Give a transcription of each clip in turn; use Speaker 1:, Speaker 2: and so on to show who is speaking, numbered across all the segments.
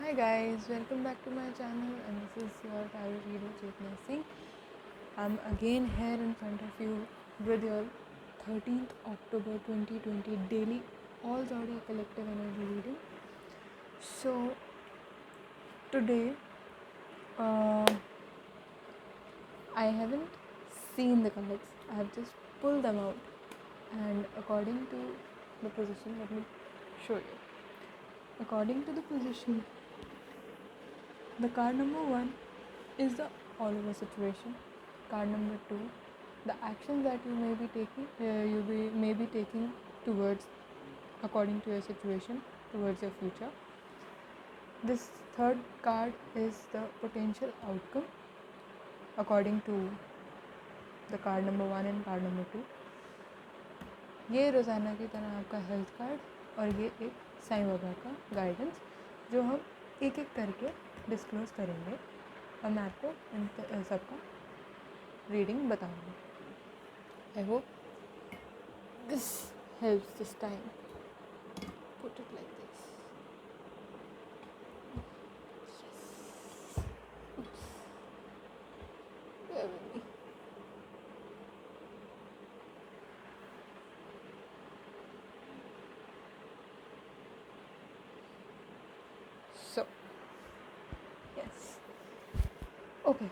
Speaker 1: Hi guys, welcome back to my channel and this is your tarot reader Chetna Singh. I'm again here in front of you with your 13th October 2020 daily all zodiac collective energy reading. So today uh, I haven't seen the cards, I have just pulled them out and according to the position, let me show you. According to the position, the card number 1 is the all over situation. Card number 2, the actions that you may be taking, may be taking towards, according to your situation, towards your future. This third card is the potential outcome, according to the card number 1 and card number 2. ये रोज़ाना की तरह आपका health card और ये एक साईं बाबा का guidance जो हम एक एक करके डिस्क्लोज़ करेंगे और मैं आपको इन सबका रीडिंग बताऊंगी. I hope this helps this time. Put it like this. Yes. Oops. Bear with me. So, yes. Okay,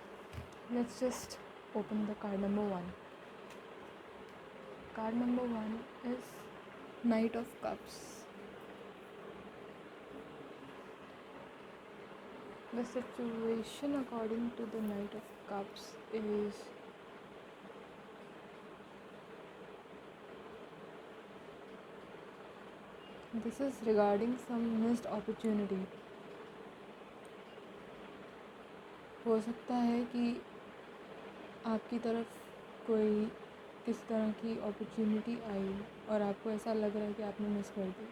Speaker 1: let's just open the card number 1. Card number 1 is Knight of Cups. The situation according to the Knight of Cups is this is regarding some missed opportunity. हो सकता है कि आपकी तरफ कोई किस तरह की अपॉर्चुनिटी आई और आपको ऐसा लग रहा है कि आपने मिस कर दी.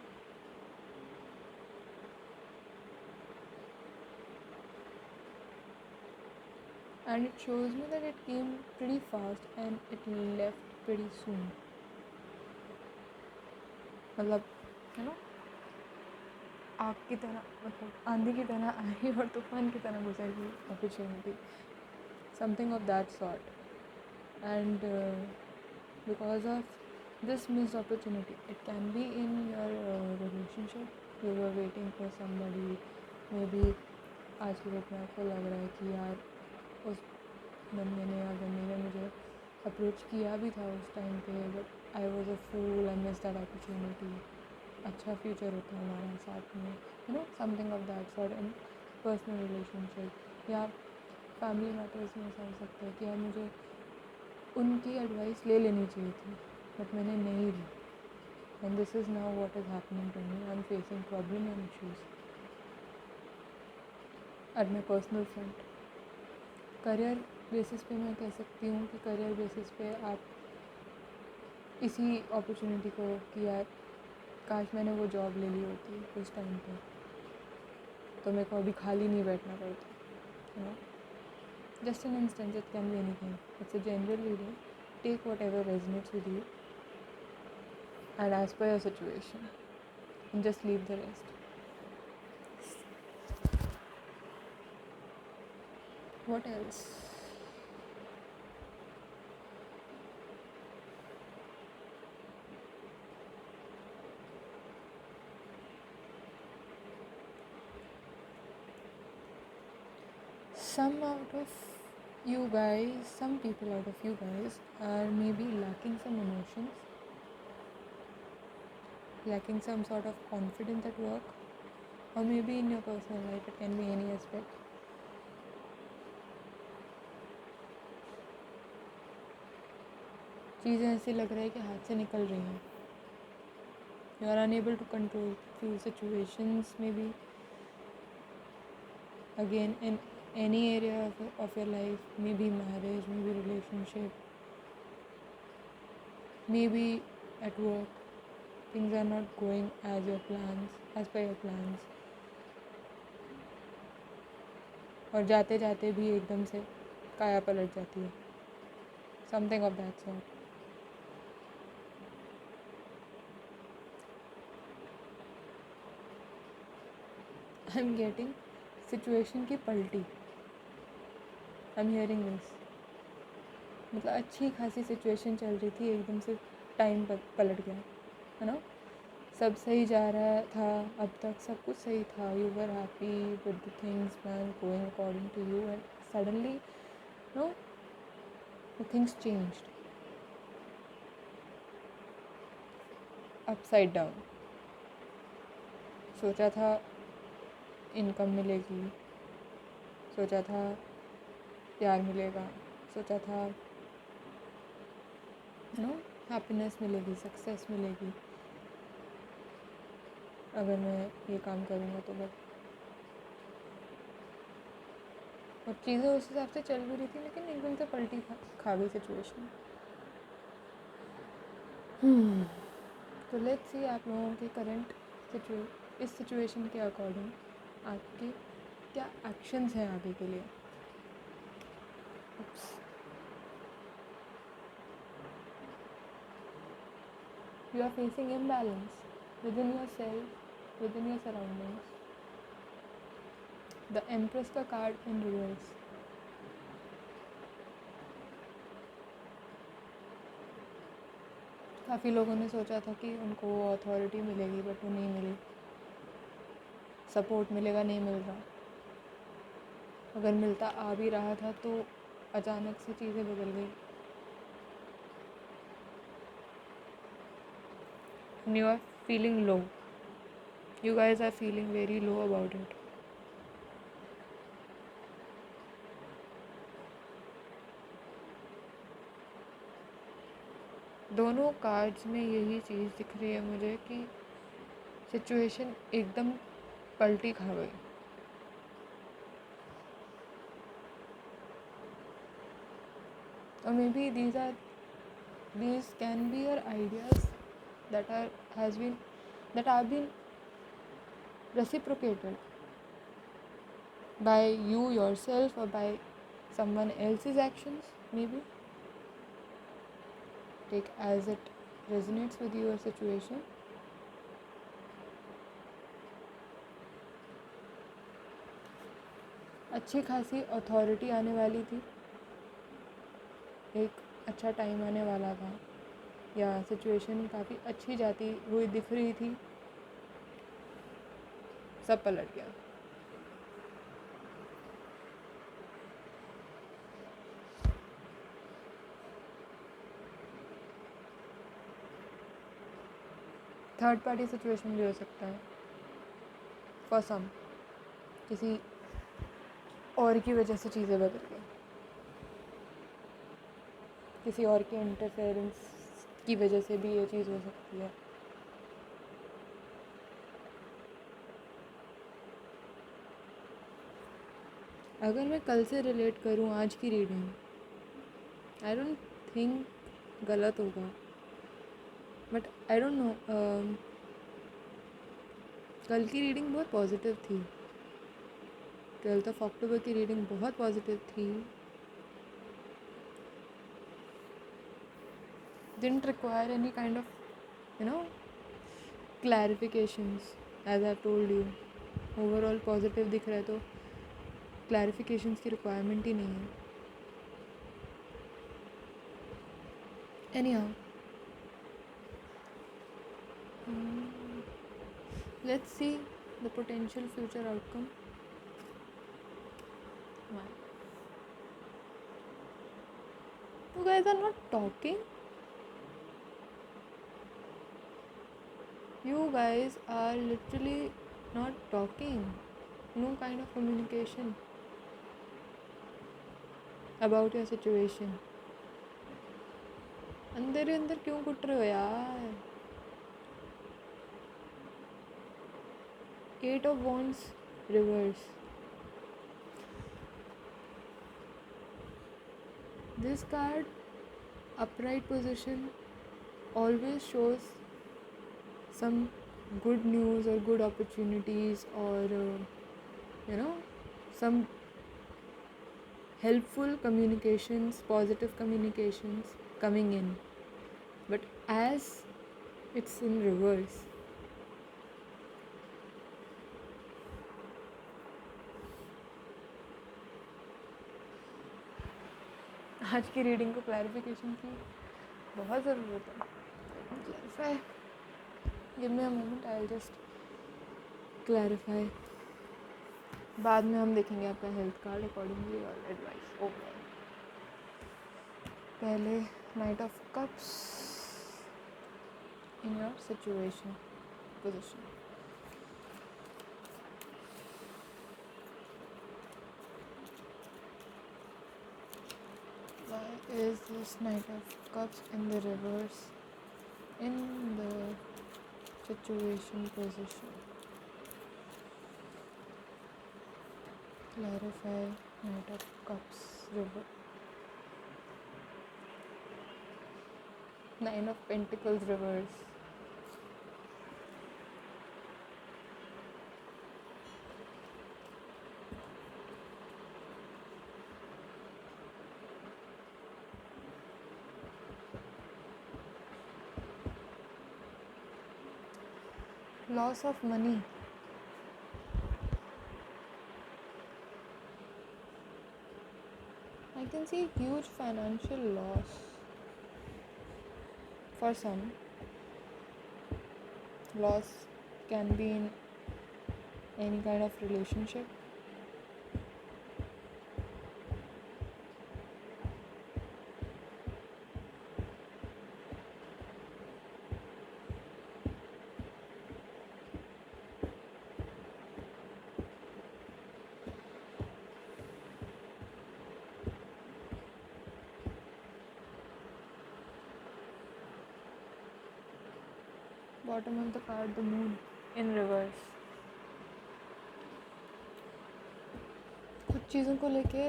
Speaker 1: And it shows me that it came pretty fast and it left pretty soon. मतलब है ना, आग की तरह, मतलब आंधी की तरह आई और तूफान की तरह गुजरेगी opportunity, something of that sort. And because of this miss opportunity it can be in your relationship. You were waiting for somebody, may be आज की डेट में आपको लग रहा है कि यार उस बंदे ने या बंदी ने मुझे अप्रोच किया भी था उस टाइम पे, but I was a fool, I miss that opportunity. अच्छा फ्यूचर होता है हमारा साथ में, you know, something of that sort. In personal relationship या फैमिली मैटर्स में ऐसा हो सकता है कि यार मुझे उनकी एडवाइस ले लेनी चाहिए थी बट मैंने नहीं ली. And this is now what is happening to me. I am facing problem and issues at my personal front. Career basis पे मैं कह सकती हूँ कि करियर बेसिस पे आप इसी अपॉर्चुनिटी को कि यार काश मैंने वो जॉब ले ली होती उस टाइम पे तो मेरे को अभी खाली नहीं बैठना पड़ता, you know. Just an instance, it can be anything. It's a general reading. Take whatever resonates with you and as per your situation and just leave the rest. What else? Some out of you guys, some people out of you guys are maybe lacking some emotions, lacking some sort of confidence at work, or maybe in your personal life. It can be any aspect. चीज़ें ऐसी लग रही है कि हाथ से निकल रही हैं. You are unable to control few situations, maybe again in any area of your life, maybe marriage, maybe relationship, maybe at work. Things are not going as your plans, as per your plans. और जाते जाते भी एकदम से काया पलट जाती है. Something of that sort. I am getting situation की पलटी। आई एम हियरिंग दिस, मतलब अच्छी खासी सिचुएशन चल रही थी, एकदम से टाइम पलट गया, है ना। सब सही जा रहा था, अब तक सब कुछ सही था, you were happy with the things man going according to you, and suddenly no the things changed upside down. सोचा था इनकम मिलेगी, सोचा था प्यार मिलेगा, सोचा था नो हैप्पीनेस मिलेगी, सक्सेस मिलेगी अगर मैं ये काम करूँगा तो। बट और चीज़ें उस हिसाब से चल भी रही थी, लेकिन एकदम से पलटी खा गई सिचुएशन। तो लेट्स सी आप लोगों के करंट इस सिचुएशन के अकॉर्डिंग आपके क्या एक्शंस हैं आगे के लिए। You are facing imbalance within yourself, within your surroundings. The empress का कार्ड इन रिवर्स। काफ़ी लोगों ने सोचा था कि उनको वो अथॉरिटी मिलेगी, बट वो नहीं मिली। सपोर्ट मिलेगा, नहीं मिल रहा। अगर मिलता आ भी रहा था तो अचानक से चीज़ें बदल गई। And you are feeling low. You guys are feeling very low about it. दोनों कार्ड्स में यही चीज़ दिख रही है मुझे कि सिचुएशन एकदम पलटी खा गई। और may be these can be your ideas that have been reciprocated by you yourself or by someone else's actions. Maybe take as it resonates with your situation. अच्छी खासी अथॉरिटी आने वाली थी, एक अच्छा टाइम आने वाला था, या सिचुएशन काफ़ी अच्छी जाती हुई दिख रही थी, सब पलट गया। थर्ड पार्टी सिचुएशन भी हो सकता है फॉर सम, किसी और की वजह से चीज़ें बदल गई, किसी और के इंटरफेरेंस की वजह से भी ये चीज़ हो सकती है। अगर मैं कल से रिलेट करूँ आज की रीडिंग, आई डोंट थिंक गलत होगा, बट आई डोंट नो। कल की रीडिंग बहुत पॉजिटिव थी, 12 अक्टूबर की रीडिंग बहुत पॉजिटिव थी। Didn't require any kind of, clarifications, as I told you. Overall positive दिख रहा है तो क्लैरिफिकेशंस की रिक्वायरमेंट ही नहीं है। Anyhow, let's see the potential future outcome. You guys are not talking. You guys are literally not talking. No kind of communication about your situation. अंदर ही अंदर क्यों कुट रहे हो यार? 8 of Wands reverse. This card, upright position, always shows some good news or good opportunities, or some helpful communications, positive communications coming in. But as it's in reverse, आज की reading को क्लैरिफिकेशन की बहुत ज़रूरत है. Clarify. Give me a moment, I will just clarify. बाद में हम देखेंगे आपका हेल्थ कार्ड अकॉर्डिंगली और एडवाइस. ओके, पहले night of cups in your situation position. Why is this Knight of Cups in the reverse in the situation position? Clarify Knight of Cups reverse. Nine of Pentacles reverse. Loss of money. I can see huge financial loss for some. Loss can be in any kind of relationship. Bottom of the card, the moon in reverse. कुछ चीज़ों को लेके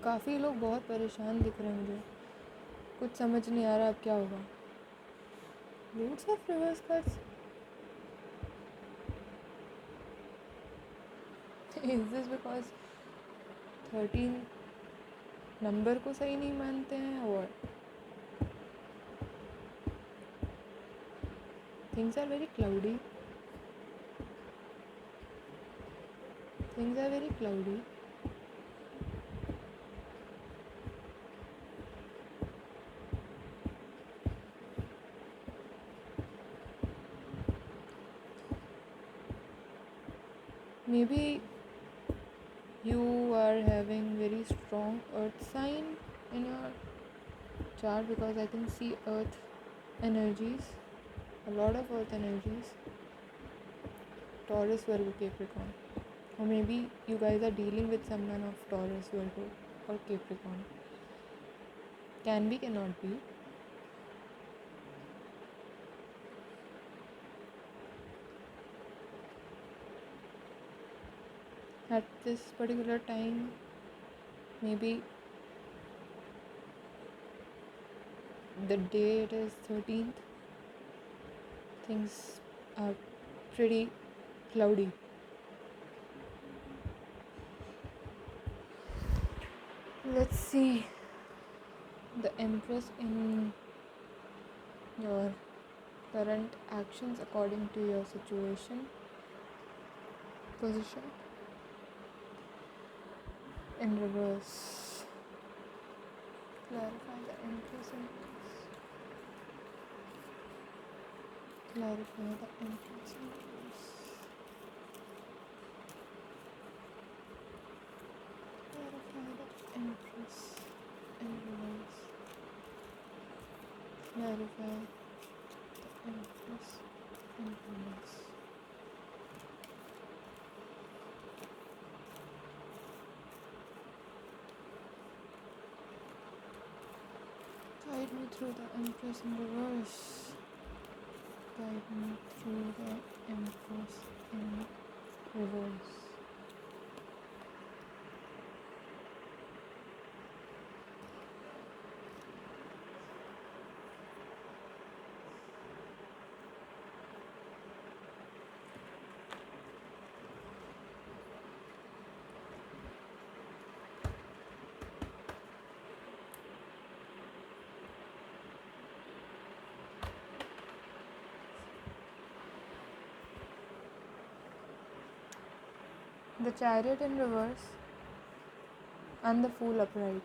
Speaker 1: काफ़ी लोग बहुत परेशान दिख रहे हैं मुझे. कुछ समझ नहीं आ रहा अब क्या होगा. Roots of reverse cards. Is this because 13 number को सही नहीं मानते हैं और things are very cloudy. Things are very cloudy. Maybe you are having very strong earth sign in your chart because I can see earth energies, a lot of earth energies. Taurus, Virgo, Capricorn. Or maybe you guys are dealing with someone of Taurus, Virgo or Capricorn. Can be, cannot be. At this particular time, maybe the day it is 13th, things are pretty cloudy. Let's see the Empress in your current actions according to your situation position in reverse. Clarify the Empress in reverse. Clarify the Empress in reverse. Clarify the Empress in reverse. Clarify the Empress in reverse. Guide me through the Empress in reverse. Guide me through the Empress in reverse. The Chariot in reverse and the Fool upright.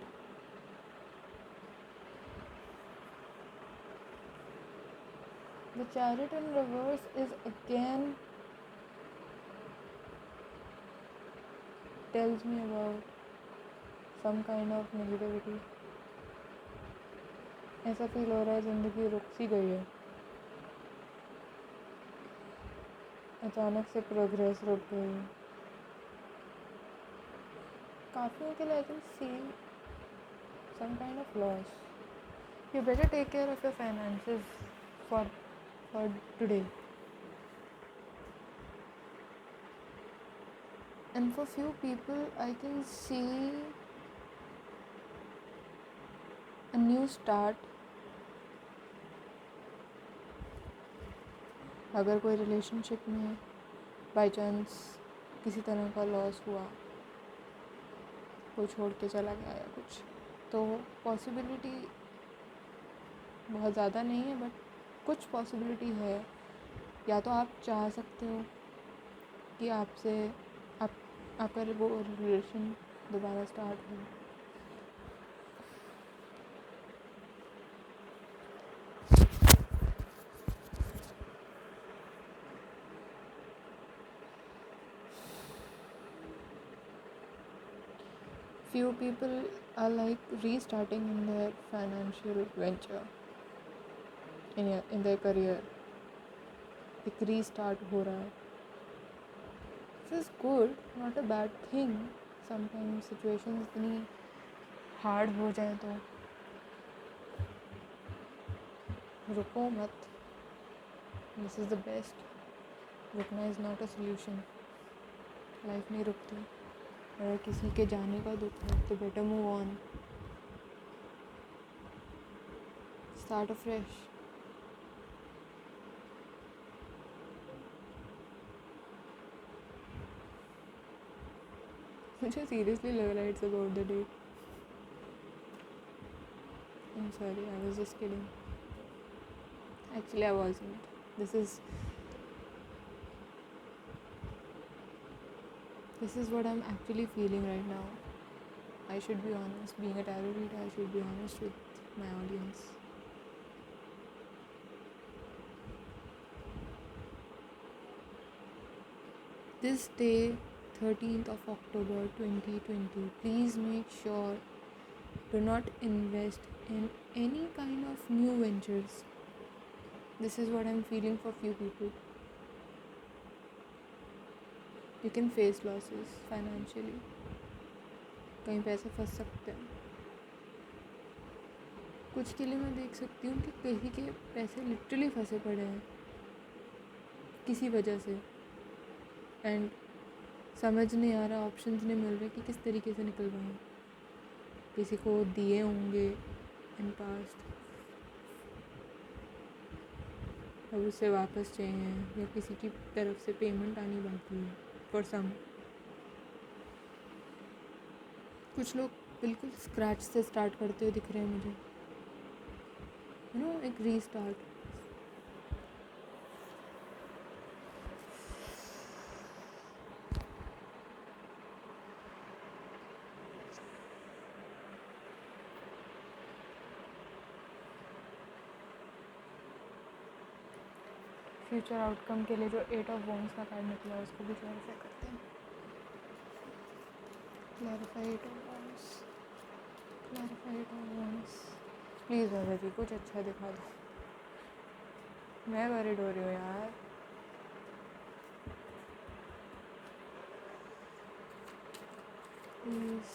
Speaker 1: The Chariot in reverse is again tells me about some kind of negativity. ऐसा feel हो रहा है ज़िंदगी रुक सी गई है, अचानक से प्रोग्रेस रुक गई है. काफ़ियों के लिए I can see some kind of loss. You better take care of your finances for today. And for few people, I can see a new start. अगर कोई रिलेशनशिप में बाई चांस किसी तरह का लॉस हुआ, कोई छोड़ के चला गया या कुछ, तो पॉसिबिलिटी बहुत ज़्यादा नहीं है बट कुछ पॉसिबिलिटी है. या तो आप चाह सकते हो कि आपका वो रिलेशन दोबारा स्टार्ट हो. Few people are like restarting in their financial venture, in their career. एक रीस्टार्ट हो रहा है. This is good, not a bad thing. Sometimes situations इतनी हार्ड हो जाए तो रुको मत. This is the best. रुकना is not a solution. Life नहीं रुकती. अगर किसी के जाने का दुख है तो better move on, start afresh. मुझे सीरियसली लग रहा है it's about the date. I am sorry, I was just kidding. Actually I wasn't. This is what I'm actually feeling right now. I should be honest. Being a tarot reader, I should be honest with my audience. This day, 13th of October 2020, please make sure do not invest in any kind of new ventures. This is what I'm feeling for few people. You can face losses financially. कहीं पैसे फंस सकते हैं. कुछ के लिए मैं देख सकती हूँ कि कहीं के पैसे लिटरली फंसे पड़े हैं किसी वजह से, एंड समझ नहीं आ रहा, ऑप्शंस नहीं मिल रहे कि किस तरीके से निकलवाएं. किसी को दिए होंगे इन पास्ट, अब उससे वापस चाहिए, या किसी की तरफ से पेमेंट आनी बाकी है फॉर सम. कुछ लोग बिल्कुल स्क्रैच से स्टार्ट करते हुए दिख रहे हैं मुझे. एक रीस्टार्ट. फ्यूचर आउटकम के लिए जो 8 ऑफ वॉन्ड्स का कार्ड निकला है उसको भी क्लैरिफाई करते हैं. Clarify 8 of wands. Clarify 8 of wands. Please Baba ji कुछ अच्छा दिखा दो. मैं वरीड हो रही हूँ यार. Please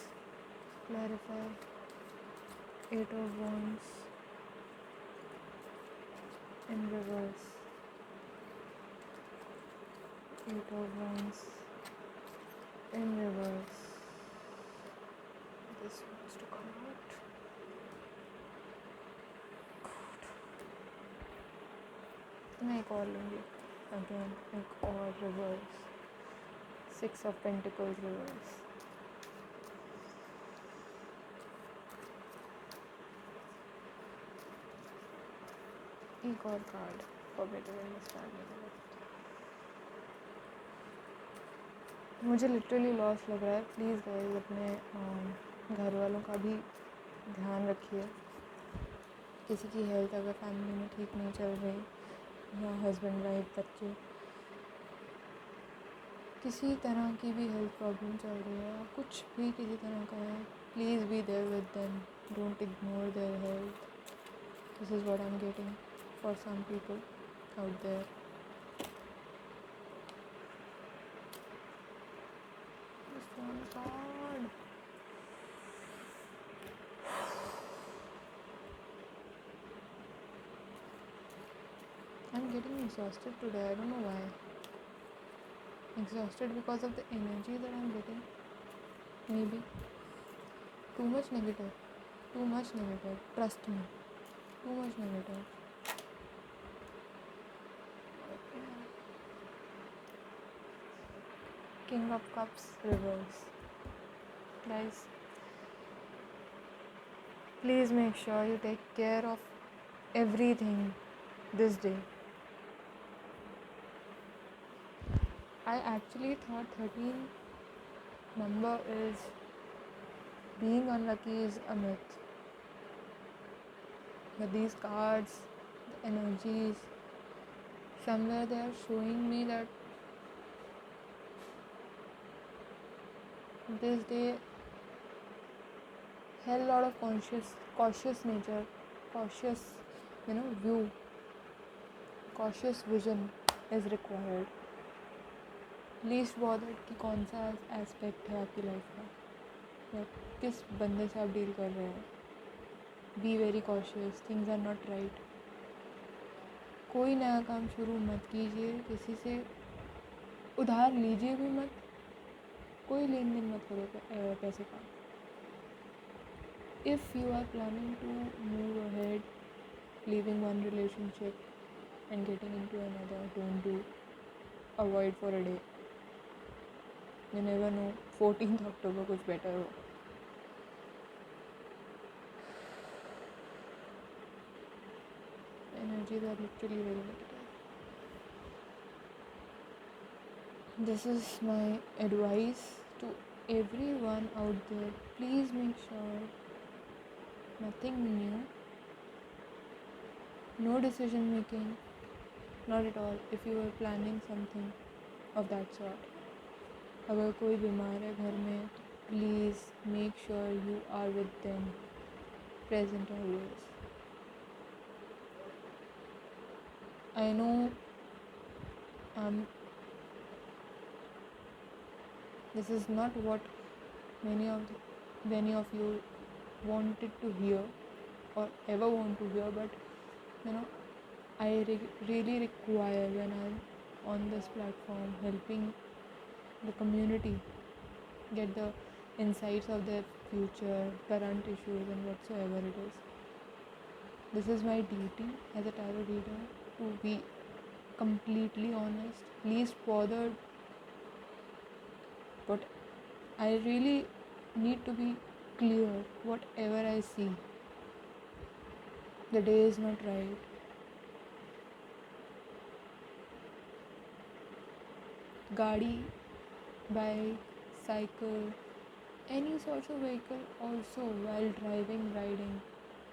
Speaker 1: clarify 8 of wands in reverse. 8 of Wands in reverse. This wants to come out. मैं एक और लूँगी. Again एक और reverse. 6 of Pentacles reverse. एक और कार्ड for better understanding. मुझे लिटरली लॉस लग रहा है. प्लीज़ गाइस अपने घर वालों का भी ध्यान रखिए. किसी की हेल्थ अगर फैमिली में ठीक नहीं चल रही या हस्बैंड वाइफ बच्चे, किसी तरह की भी हेल्थ प्रॉब्लम चल रही है, कुछ भी किसी तरह का है, please be there with them, don't ignore their health. This is what I am getting for some people out there. God. I'm getting exhausted today. I don't know why. Exhausted because of the energy that I'm getting. Maybe. Too much negative. Too much negative. Trust me. Too much negative. King of Cups reverse. Guys, please make sure you take care of everything this day. I actually thought 13 number is being unlucky is a myth. But these cards, the energies, somewhere they are showing me that this day hell lot of cautious nature, cautious view, cautious vision is required. Least bothered कि कौन सा aspect है आपकी life का, या किस बंदे से आप डील कर रहे हैं. Be very cautious, things are not right. कोई नया काम शुरू मत कीजिए, किसी से उधार लीजिए भी मत, कोई लेन देन मत करो पैसे का. If you are planning to move ahead, leaving one relationship and getting into another, don't do. Avoid for a day. You never know, 14th October कुछ बेटर हो. Energies are literally very negative. This is my advice to everyone out there. Please make sure nothing new, no decision making, not at all. If you are planning something of that sort, अगर कोई बीमार है घर में, please make sure you are with them, present always. I know this is not what many of you wanted to hear or ever want to hear, but I really require, when I'm on this platform helping the community get the insights of their future, current issues and whatsoever it is. This is my duty as a tarot reader to be completely honest, least bothered, but I really need to be clear. Whatever I see, the day is not right. Gaadi, bike, cycle, any sort of vehicle also, while driving, riding,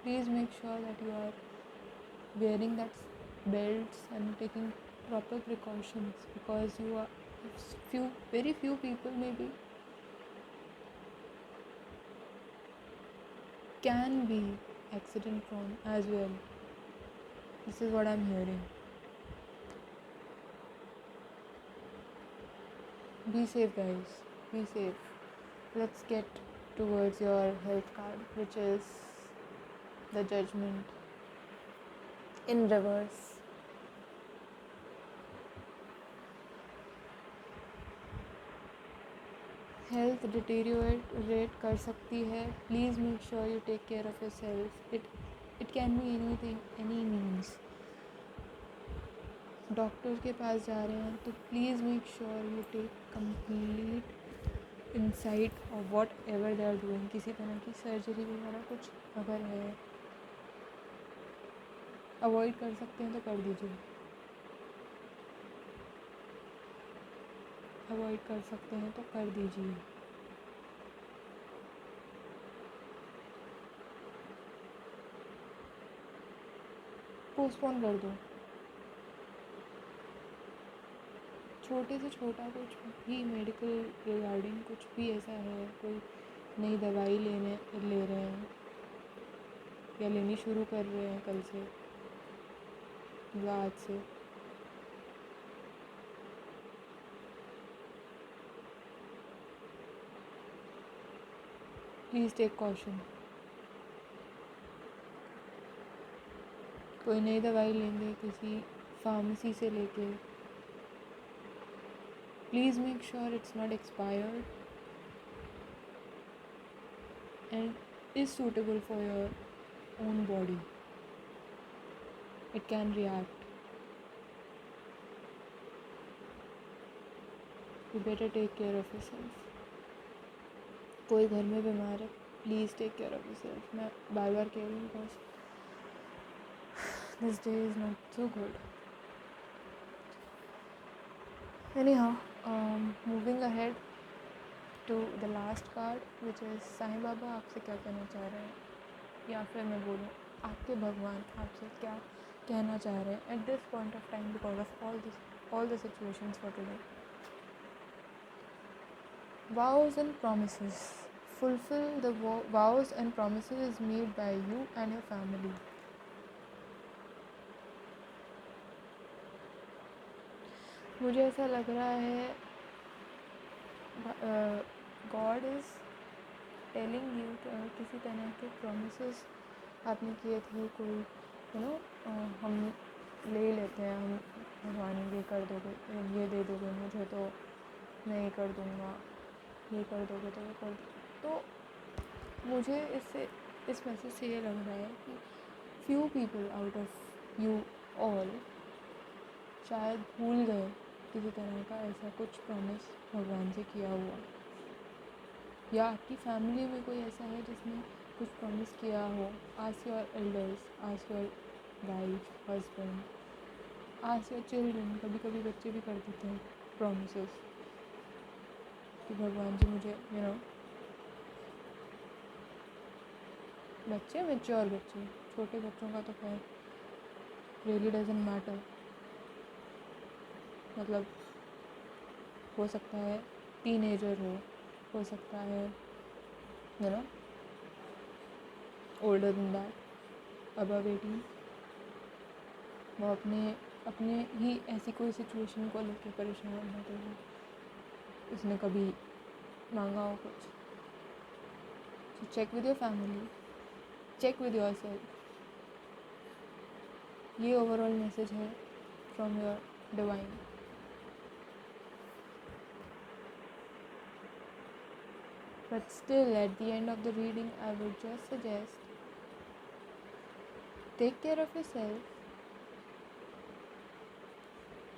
Speaker 1: please make sure that you are wearing that belts and taking proper precautions, because you are very few people maybe can be accident prone as well. This is what I'm hearing. Be safe, guys. Be safe. Let's get towards your health card, which is the Judgment in reverse. Health deteriorate कर सकती है. Please make sure you take care of yourself. It can be any means. Doctor के पास जा रहे हैं तो please make sure you take complete insight of whatever they are doing. किसी तरह की सर्जरी वगैरह कुछ अगर है, अवॉइड कर सकते हैं तो कर दीजिए. अवॉइड कर सकते हैं तो कर दीजिए. पोस्टपोन कर दो. छोटे से छोटा कुछ भी मेडिकल रिगार्डिंग कुछ भी ऐसा है, कोई नई दवाई ले रहे हैं या लेनी शुरू कर रहे हैं कल से या आज से, प्लीज़ टेक कॉशन। कोई नई दवाई लेंगे किसी फार्मेसी से लेके, please make sure it's not expired and is suitable for your own body. It can react. You better take care of yourself. कोई घर में बीमार है, please take care of yourself. मैं बार बार कह रही हूँ because this day is not so good. Anyhow, moving ahead to the last card, which is Sai Baba आपसे क्या कहना चाह रहे हैं, या फिर मैं बोलूँ आपके भगवान आपसे क्या कहना चाह रहे हैं at this point of time because of all the situations for today. Vows and promises. Fulfill the vows and promises made by you and your family. मुझे ऐसा लग रहा है गॉड इज़ टेलिंग यू किसी तरह के promises आपने किए थे, कोई हम ले लेते हैं, हम भगवान ये कर दोगे, ये दे दोगे मुझे तो मैं ये कर दूँगा, ये कर दोगे तो ये कर दो। तो मुझे इस मैसेज से ये लग रहा है कि few people out of you all शायद भूल गए किसी तरह का ऐसा कुछ प्रॉमिस भगवान से किया हुआ, या आपकी फैमिली में कोई ऐसा है जिसने कुछ प्रॉमिस किया हो। Ask your elders, ask your wife, husband, ask your children. कभी कभी बच्चे भी कर देते हैं प्रॉमिसेस कि भगवान जी मुझे बच्चे, मैच्योर बच्चे, छोटे बच्चों का तो खैर रियली डजंट मैटर, मतलब हो सकता है टीनेजर हो सकता है ओल्डर देन दैट, अबव 18, वो अपने ही ऐसी कोई सिचुएशन को लेकर परेशान होते हैं, उसने कभी मांगा हो कुछ। So check with your family, check with yourself. ये ओवरऑल मैसेज है from your divine. But still, at the end of the reading, I would just suggest take care of yourself.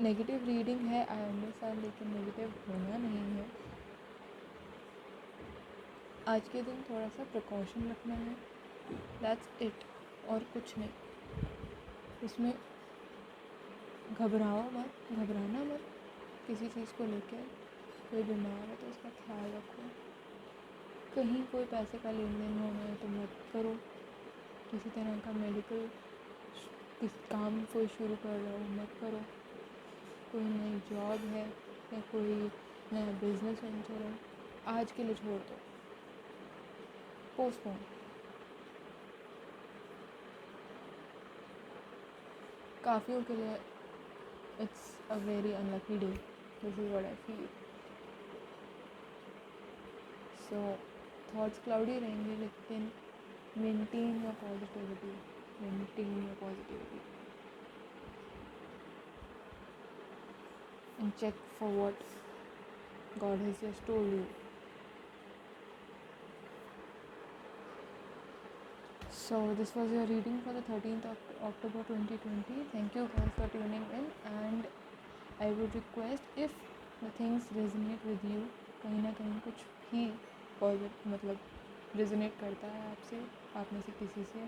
Speaker 1: Negative reading है, I understand, लेकिन negative होना नहीं है। आज के दिन थोड़ा सा प्रिकॉशन रखना है, दैट्स इट, और कुछ नहीं। इसमें घबराना मत किसी चीज़ को लेकर। कोई बीमार है तो उसका ख्याल रखो, कहीं कोई पैसे का लेन देन होना है तो मत करो, किसी तरह का मेडिकल काम कोई शुरू कर रहा हो मत करो, कोई नई जॉब है या कोई नया बिजनेस वेंचर है, आज के लिए छोड़ दो, पोस्टपोन। काफ़ियों के लिए it's a very unlucky day, this is what I feel. So thoughts cloudy रहेंगे, लेकिन maintain your positivity, and check for what God has just told you. So this was your reading for the 13th of October 2020. Thank you guys for tuning in, and I would request if the things resonate with you, कहीं ना कहीं कुछ भी मतलब resonate करता है आपसे, आप में से किसी से,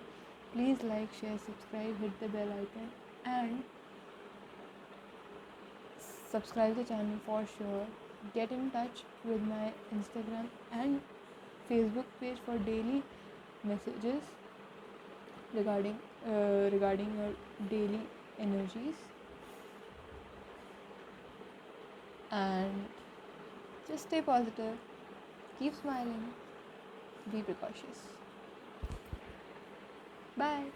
Speaker 1: please like, share, subscribe, hit the bell icon and subscribe the channel for sure. Get in touch with my Instagram and Facebook page for daily messages regarding your daily energies. and just stay positive, keep smiling, be precautious. Bye.